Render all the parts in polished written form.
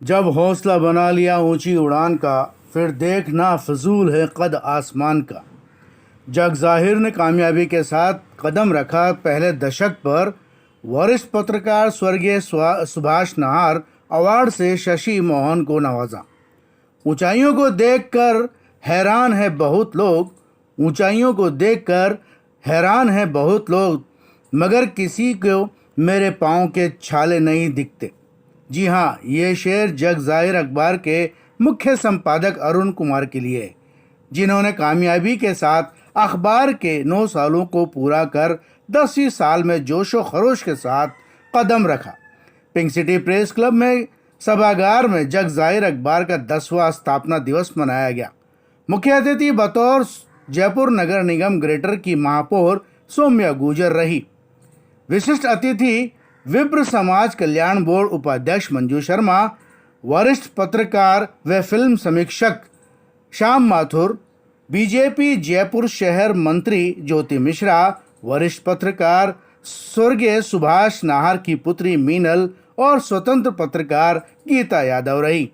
जब हौसला बना लिया ऊंची उड़ान का, फिर देखना फजूल है कद आसमान का। जग जाहिर ने कामयाबी के साथ कदम रखा पहले दशक पर। वरिष्ठ पत्रकार स्वर्गीय सुभाष नाहर अवार्ड से शशि मोहन को नवाजा। ऊंचाइयों को देखकर हैरान है बहुत लोग, ऊंचाइयों को देखकर हैरान है बहुत लोग, मगर किसी को मेरे पाँव के छाले नहीं दिखते। जी हाँ, ये शेर जग जाहिर अखबार के मुख्य संपादक अरुण कुमार के लिए है, जिन्होंने कामयाबी के साथ अखबार के 9 सालों को पूरा कर 10वीं साल में जोशो खरोश के साथ कदम रखा। पिंक सिटी प्रेस क्लब में सभागार में जग जाहिर अखबार का 10वां स्थापना दिवस मनाया गया। मुख्य अतिथि बतौर जयपुर नगर निगम ग्रेटर की महापौर सौम्या गुर्जर रही। विशिष्ट अतिथि विप्र समाज कल्याण बोर्ड उपाध्यक्ष मंजू शर्मा, वरिष्ठ पत्रकार व फिल्म समीक्षक श्याम माथुर, बीजेपी जयपुर शहर मंत्री ज्योति मिश्रा, वरिष्ठ पत्रकार स्वर्गीय सुभाष नाहर की पुत्री मीनल और स्वतंत्र पत्रकार गीता यादव रही।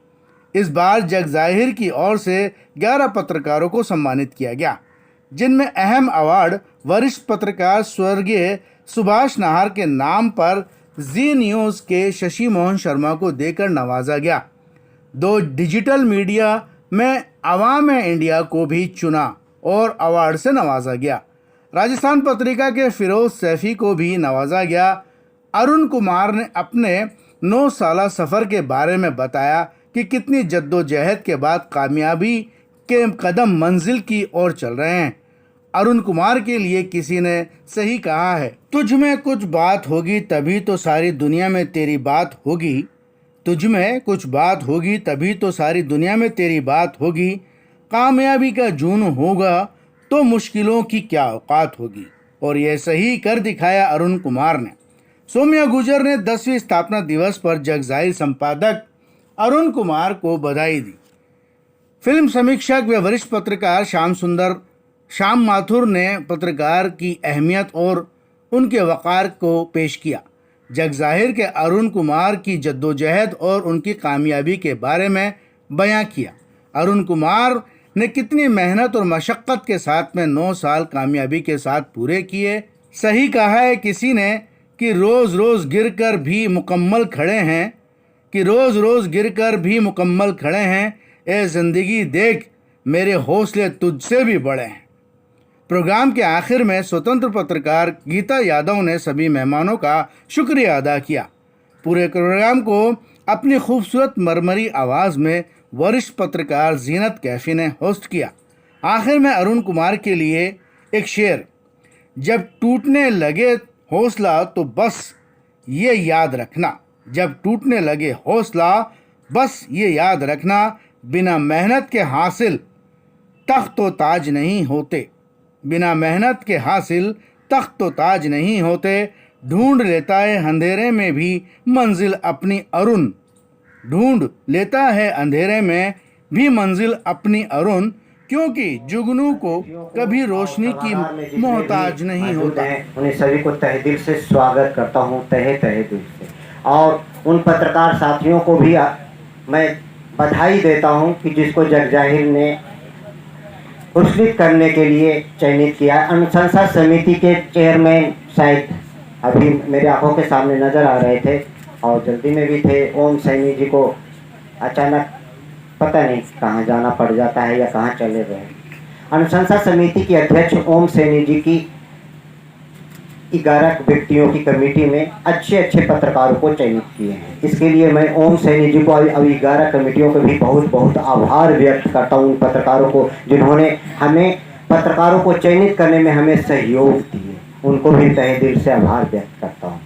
इस बार जग जाहिर की ओर से 11 पत्रकारों को सम्मानित किया गया, जिनमें अहम अवार्ड वरिष्ठ पत्रकार स्वर्गीय सुभाष नाहर के नाम पर जी न्यूज़ के शशि मोहन शर्मा को देकर नवाजा गया। 2 डिजिटल मीडिया में अवाम इंडिया को भी चुना और अवार्ड से नवाजा गया। राजस्थान पत्रिका के फिरोज सैफी को भी नवाजा गया। अरुण कुमार ने अपने 9 साला सफ़र के बारे में बताया कि कितनी जद्दोजहद के बाद कामयाबी के कदम मंजिल की ओर चल रहे हैं। अरुण कुमार के लिए किसी ने सही कहा है, तुझ में कुछ बात होगी तभी तो सारी दुनिया में तेरी बात होगी। तुझ में कुछ बात होगी तभी तो सारी दुनिया में तेरी बात होगी। कामयाबी का जुनून होगा तो मुश्किलों की क्या औकात होगी। और यह सही कर दिखाया अरुण कुमार ने। सौम्या गुर्जर ने 10वीं स्थापना दिवस पर जग जाहिर संपादक अरुण कुमार को बधाई दी। फिल्म समीक्षक व वरिष्ठ पत्रकार श्याम माथुर ने पत्रकार की अहमियत और उनके वक़ार को पेश किया। जग जाहिर के अरुण कुमार की जद्दोजहद और उनकी कामयाबी के बारे में बयां किया। अरुण कुमार ने कितनी मेहनत और मशक्क़त के साथ में 9 साल कामयाबी के साथ पूरे किए। सही कहा है किसी ने कि रोज़ रोज़ गिर कर भी मुकम्मल खड़े हैं। ए ज़िंदगी देख मेरे हौसले तुझसे भी बड़े हैं। प्रोग्राम के आखिर में स्वतंत्र पत्रकार गीता यादव ने सभी मेहमानों का शुक्रिया अदा किया। पूरे प्रोग्राम को अपनी खूबसूरत मरमरी आवाज़ में वरिष्ठ पत्रकार जीनत कैफी ने होस्ट किया। आखिर में अरुण कुमार के लिए एक शेर, जब टूटने लगे हौसला तो बस ये याद रखना, जब टूटने लगे हौसला बस ये याद रखना, बिना मेहनत के हासिल तख्त व ताज नहीं होते। बिना मेहनत के हासिल तख्त व ताज नहीं होते। ढूंढ लेता है अंधेरे में भी मंजिल अपनी अरुण, ढूंढ लेता है अंधेरे में भी मंजिल अपनी अरुण, क्योंकि जुगनू को कभी रोशनी की मोहताज नहीं होता। उन्हें सभी को तहे दिल से स्वागत करता हूँ, तहे दिल से। और उन पत्रकार साथियों को भी मैं बधाई देता हूँ कि जिसको जग जाहिर ने पुरस्कृत करने के लिए चयनित किया। अनुशंसा समिति के चेयरमैन शायद अभी मेरे आंखों के सामने नज़र आ रहे थे और जल्दी में भी थे। ओम सैनी जी को अचानक पता नहीं कहाँ जाना पड़ जाता है या कहाँ चले गए। अनुशंसा समिति के अध्यक्ष ओम सैनी जी की 11 व्यक्तियों की कमेटी में अच्छे पत्रकारों को चयनित किए हैं। इसके लिए मैं ओम सैनी जी को अभी 11 कमेटियों को भी बहुत आभार व्यक्त करता हूँ। उन पत्रकारों को जिन्होंने हमें पत्रकारों को चयनित करने में हमें सहयोग दिए, उनको भी तहे दिल से आभार व्यक्त करता हूँ।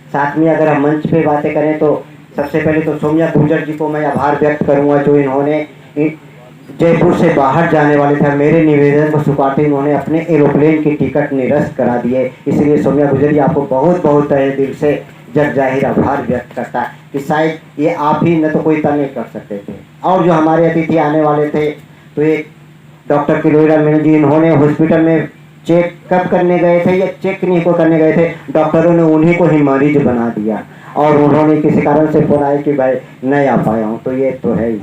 साथ में अगर हम मंच पे बातें करें तो सबसे पहले तो सौम्या गुर्जर जी को मैं आभार व्यक्त करूँगा, जो इन्होंने जयपुर से बाहर जाने वाले थे, मेरे निवेदन को स्वीकारते उन्होंने अपने एरोप्लेन की टिकट निरस्त करा दिए। इसलिए सौम्या गुर्जर जी आपको बहुत तहे दिल से जग जाहिर आभार व्यक्त करता है कि शायद ये आप ही न तो कोई तय नहीं कर सकते थे। और जो हमारे अतिथि आने वाले थे तो एक डॉक्टर किरोड़ा मीणा जी, इन्होंने हॉस्पिटल में चेकअप करने गए थे या चेक नहीं को करने गए थे, डॉक्टरों ने उन्हीं को ही मरीज बना दिया। और उन्होंने किसी कारण से फोन आया कि भाई नहीं आ पाया हूँ, तो ये तो है ही।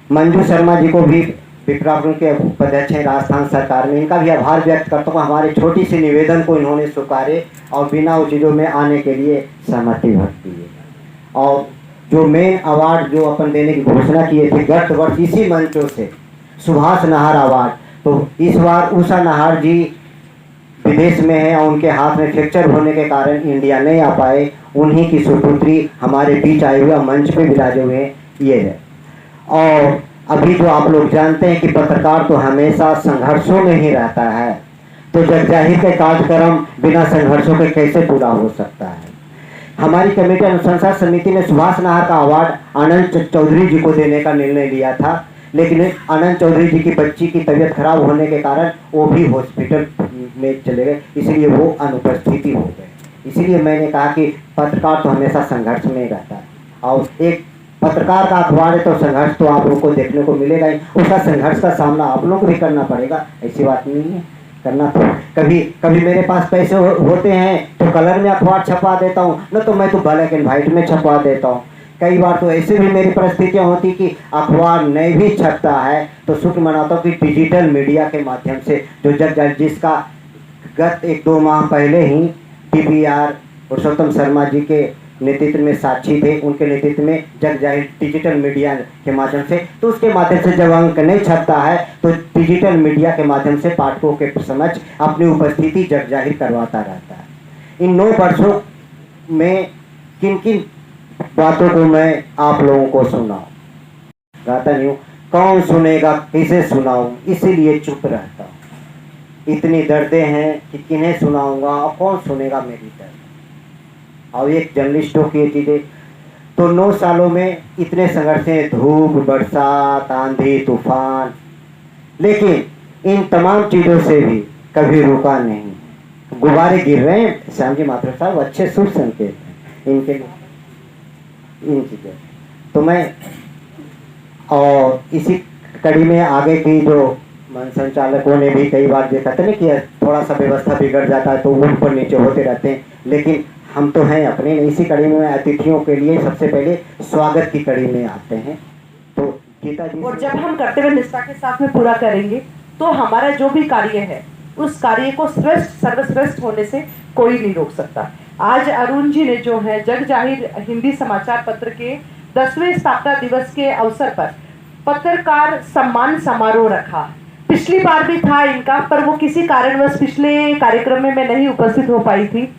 मंजू शर्मा जी को भी विप्रापुर के उपाध्यक्ष हैं राजस्थान सरकार में, इनका भी आभार व्यक्त करता हूँ। हमारे छोटी सी निवेदन को इन्होंने स्वीकारे और बिना चीज़ों में आने के लिए सहमति व्यक्त की है। और जो मेन अवार्ड जो अपन देने की घोषणा किए थे गत वर्ष इसी मंचों से, सुभाष नाहर अवार्ड, तो इस बार उषा नाहर जी विदेश में है और उनके हाथ में फ्रैक्चर होने के कारण इंडिया नहीं आ पाए। उन्हीं की सुपुत्री हमारे बीच आए हुए मंच पे विराजे हुए ये है। और अभी जो आप लोग जानते हैं कि पत्रकार तो हमेशा संघर्षों में ही रहता है, तो जगजाहिर के कार्यक्रम बिना संघर्षों के कैसे पूरा हो सकता है। हमारी कमेटी अनुशंसा समिति ने सुभाष नाहर का अवार्ड आनंद चौधरी जी को देने का निर्णय लिया था, लेकिन आनंद चौधरी जी की बच्ची की तबीयत खराब होने के कारण वो भी हॉस्पिटल में चले गए, इसलिए वो अनुपस्थिति हो गए। इसलिए मैंने कहा कि पत्रकार तो हमेशा संघर्ष में ही रहता है, और एक पत्रकार का अखबार है तो संघर्ष तो आप लोग को देखने को मिलेगा ही। उसका संघर्ष का सामना आप लोग को भी करना पड़ेगा, ऐसी बात नहीं है करना। तो कभी कभी मेरे पास पैसे होते हैं तो कलर में अखबार छपवा देता हूँ, न तो मैं तो ब्लैक एंड व्हाइट में छपवा देता हूँ। कई बार तो ऐसे भी मेरी परिस्थितियाँ होती कि अखबार नहीं भी छपता है तो शुक्र मनाता हूँ कि डिजिटल मीडिया के माध्यम से जो जिसका गत 1-2 माह पहले ही TPR पुरुषोत्तम शर्मा जी के नेतृत्व में साक्षी थे, उनके नेतृत्व में जग जाहिर डिजिटल मीडिया के माध्यम से, तो उसके माध्यम से जब अंक नहीं छपता है तो डिजिटल मीडिया के माध्यम से पाठकों के समक्ष अपनी उपस्थिति जग जाहिर करवाता रहता है। इन 9 वर्षों में किन किन बातों को मैं आप लोगों को सुनाऊं, गाता नहीं हूँ, कौन सुनेगा किसे सुनाऊं, इसीलिए चुप रहता हूँ। इतनी दर्दें हैं कि किन्हें सुनाऊंगा और कौन सुनेगा मेरी दर्द। और एक जर्नलिस्टों की चीज़ें तो 9 सालों में इतने संघर्ष हैं, धूप, बरसात, आंधी, तूफान, लेकिन इन तमाम चीज़ों से भी कभी रुका नहीं। गुब्बारे गिर रहे हैं, श्याम जी माथुर साहब अच्छे शुभ संकेत हैं इनके लिए, इन चीज़ें तो मैं। और इसी कड़ी में आगे की जो मन संचालकों ने भी कई बार देखा था नहीं कि थोड़ा सा व्यवस्था बिगड़ जाता है तो ऊपर नीचे होते रहते हैं, लेकिन हम तो हैं अपने। इसी कड़ी में अतिथियों के लिए सबसे पहले स्वागत की कड़ी में आते हैं। तो गीता जी, और जब हम कर्तव्य निष्ठा के साथ में पूरा करेंगे तो हमारा जो भी कार्य है उस कार्य को श्रेष्ठ सर्वश्रेष्ठ होने से कोई नहीं रोक सकता। आज अरुण जी ने जो है जग जाहिर हिंदी समाचार पत्र के 10वें स्थापना दिवस के अवसर पर पत्रकार सम्मान समारोह रखा। पिछली बार भी था इनका, पर वो किसी कारणवश पिछले कार्यक्रम में मैं नहीं उपस्थित हो पाई थी,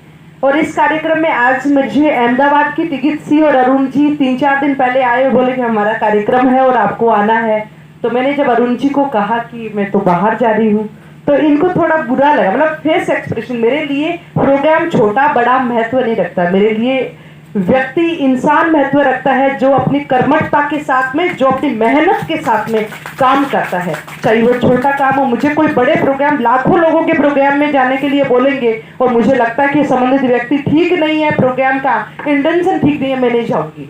और इस कार्यक्रम में आज मुझे अहमदाबाद की टिकट सी और अरुण जी 3-4 दिन पहले आए, बोले कि हमारा कार्यक्रम है और आपको आना है। तो मैंने जब अरुण जी को कहा कि मैं तो बाहर जा रही हूँ, तो इनको थोड़ा बुरा लगा। मतलब फेस एक्सप्रेशन, मेरे लिए प्रोग्राम छोटा बड़ा महत्व नहीं रखता, मेरे लिए व्यक्ति इंसान महत्व रखता है जो अपनी कर्मठता के साथ में, जो अपनी मेहनत के साथ में काम करता है, चाहे वो छोटा काम हो। मुझे कोई बड़े प्रोग्राम, लाखों लोगों के प्रोग्राम में जाने के लिए बोलेंगे और मुझे लगता है कि संबंधित व्यक्ति ठीक नहीं है, प्रोग्राम का इंटेंशन ठीक नहीं है, मैं नहीं जाऊंगी।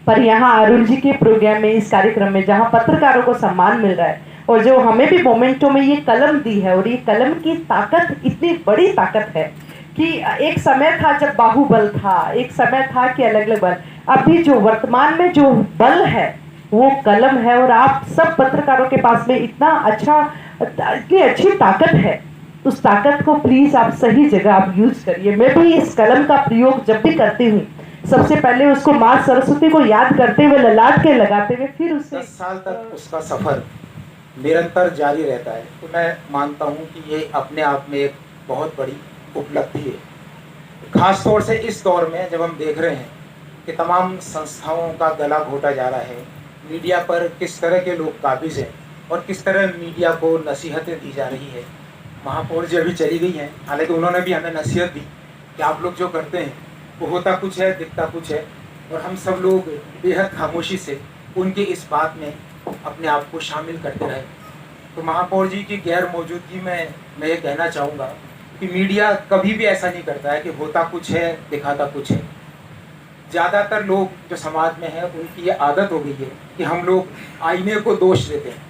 पर यहाँ अरुण जी के प्रोग्राम में, इस कार्यक्रम में जहाँ पत्रकारों को सम्मान मिल रहा है और जो हमें भी मोमेंटो में ये कलम दी है, और ये कलम की ताकत इतनी बड़ी ताकत है कि एक समय था जब बाहुबल था, एक समय था कि अलग अलग बल, अभी जो वर्तमान में जो बल है वो कलम है। और आप सब पत्रकारों के पास में इतना अच्छा, इतनी अच्छी ताकत है, उस ताकत को प्लीज आप सही जगह आप यूज करिए। मैं भी इस कलम का प्रयोग जब भी करती हूँ, सबसे पहले उसको माँ सरस्वती को याद करते हुए, ललाट के लगाते हुए, फिर उससे 10 साल तक उसका सफर निरंतर जारी रहता है। तो मैं मानता हूँ कि ये अपने आप में एक बहुत बड़ी उपलब्धि है, खास तौर से इस दौर में जब हम देख रहे हैं कि तमाम संस्थाओं का गला घोटा जा रहा है, मीडिया पर किस तरह के लोग काबिज हैं और किस तरह मीडिया को नसीहतें दी जा रही है। महापौर जी अभी चली गई हैं, हालांकि उन्होंने भी हमें नसीहत दी कि आप लोग जो करते हैं वो होता कुछ है, दिखता कुछ है, और हम सब लोग बेहद खामोशी से उनकी इस बात में अपने आप को शामिल करते रहे। तो महापौर जी की गैर मौजूदगी में मैं ये कहना चाहूँगा कि मीडिया कभी भी ऐसा नहीं करता है कि होता कुछ है दिखाता कुछ है। ज़्यादातर लोग जो समाज में हैं उनकी ये आदत हो गई है कि हम लोग आईने को दोष देते हैं,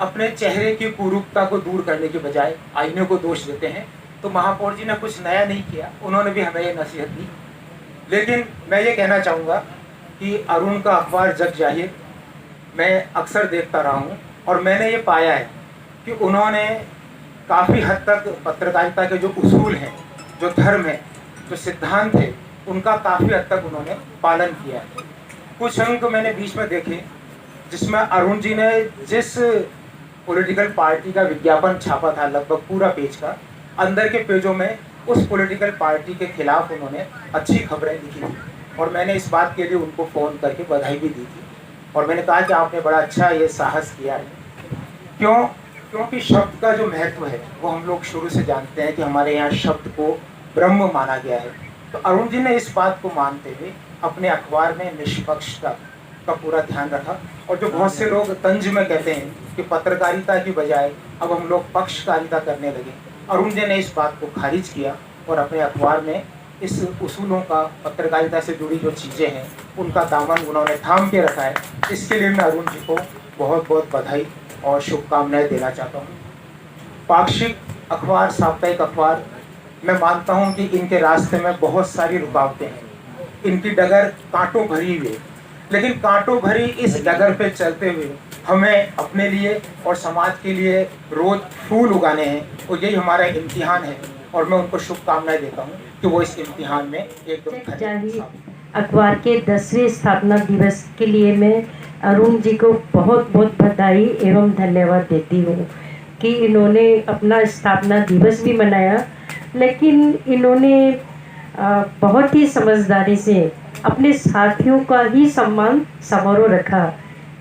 अपने चेहरे की कुरूपता को दूर करने के बजाय आईने को दोष देते हैं। तो महापौर जी ने कुछ नया नहीं किया, उन्होंने भी हमें ये नसीहत दी लेकिन मैं ये कहना चाहूँगा कि अरुण का अखबार जग जाहिर मैं अक्सर देखता रहा हूँ और मैंने ये पाया है कि उन्होंने काफ़ी हद तक पत्रकारिता के जो उसूल हैं, जो धर्म है, जो सिद्धांत है, उनका काफ़ी हद तक उन्होंने पालन किया है। कुछ अंक मैंने बीच में देखे जिसमें अरुण जी ने जिस पॉलिटिकल पार्टी का विज्ञापन छापा था, लगभग पूरा पेज का, अंदर के पेजों में उस पॉलिटिकल पार्टी के खिलाफ उन्होंने अच्छी खबरें लिखी थी और मैंने इस बात के लिए उनको फ़ोन करके बधाई भी दी थी और मैंने कहा कि आपने बड़ा अच्छा ये साहस किया है। क्योंकि शब्द का जो महत्व है वो हम लोग शुरू से जानते हैं कि हमारे यहाँ शब्द को ब्रह्म माना गया है। तो अरुण जी ने इस बात को मानते हुए अपने अखबार में निष्पक्षता का पूरा ध्यान रखा और जो बहुत से लोग तंज में कहते हैं कि पत्रकारिता की बजाय अब हम लोग पक्षकारिता करने लगे, अरुण जी ने इस बात को खारिज किया और अपने अखबार में इस उसूलों का, पत्रकारिता से जुड़ी जो चीज़ें हैं उनका दामन उन्होंने थाम के रखा है। इसके लिए मैं अरुण जी को बहुत बहुत बधाई और शुभकामनाएं देना चाहता हूँ। पाक्षिक अखबार, साप्ताहिक अखबार, मैं मानता हूँ कि इनके रास्ते में बहुत सारी रुकावटें हैं, इनकी डगर कांटों भरी हुई है, लेकिन कांटों भरी इस डगर पे चलते हुए हमें अपने लिए और समाज के लिए रोज फूल उगाने हैं और यही हमारा इम्तिहान है और मैं उनको शुभकामनाएं देता हूँ कि वो इस इम्तिहान में एकदम अखबार के 10वें स्थापना दिवस के लिए मैं अरुण जी को बहुत बहुत बधाई एवं धन्यवाद देती हूँ कि इन्होंने अपना स्थापना दिवस भी मनाया, लेकिन इन्होंने बहुत ही समझदारी से अपने साथियों का ही सम्मान समारोह रखा।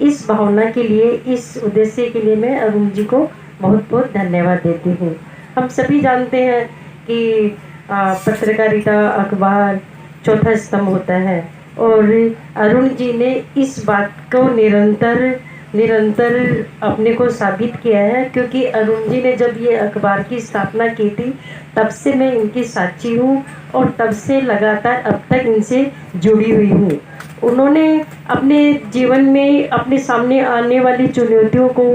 इस भावना के लिए, इस उद्देश्य के लिए मैं अरुण जी को बहुत बहुत धन्यवाद देती हूँ। हम सभी जानते हैं कि पत्रकारिता, अखबार चौथा स्तंभ होता है और अरुण जी ने इस बात को निरंतर अपने को साबित किया है, क्योंकि अरुण जी ने जब ये अखबार की स्थापना की थी तब से मैं इनकी साक्षी हूँ और तब से लगातार अब तक इनसे जुड़ी हुई हूँ। उन्होंने अपने जीवन में अपने सामने आने वाली चुनौतियों को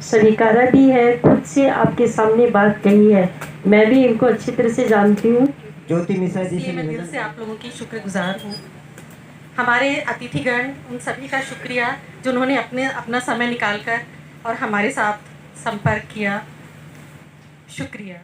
स्वीकारा भी है, खुद से आपके सामने बात कही है। मैं भी इनको अच्छी तरह से जानती हूँ। ज्योति मिश्रा जी से मैं दिल से आप लोगों की शुक्रगुजार हूँ। हमारे अतिथिगण, उन सभी का शुक्रिया जिन्होंने अपना समय निकालकर और हमारे साथ संपर्क किया। शुक्रिया।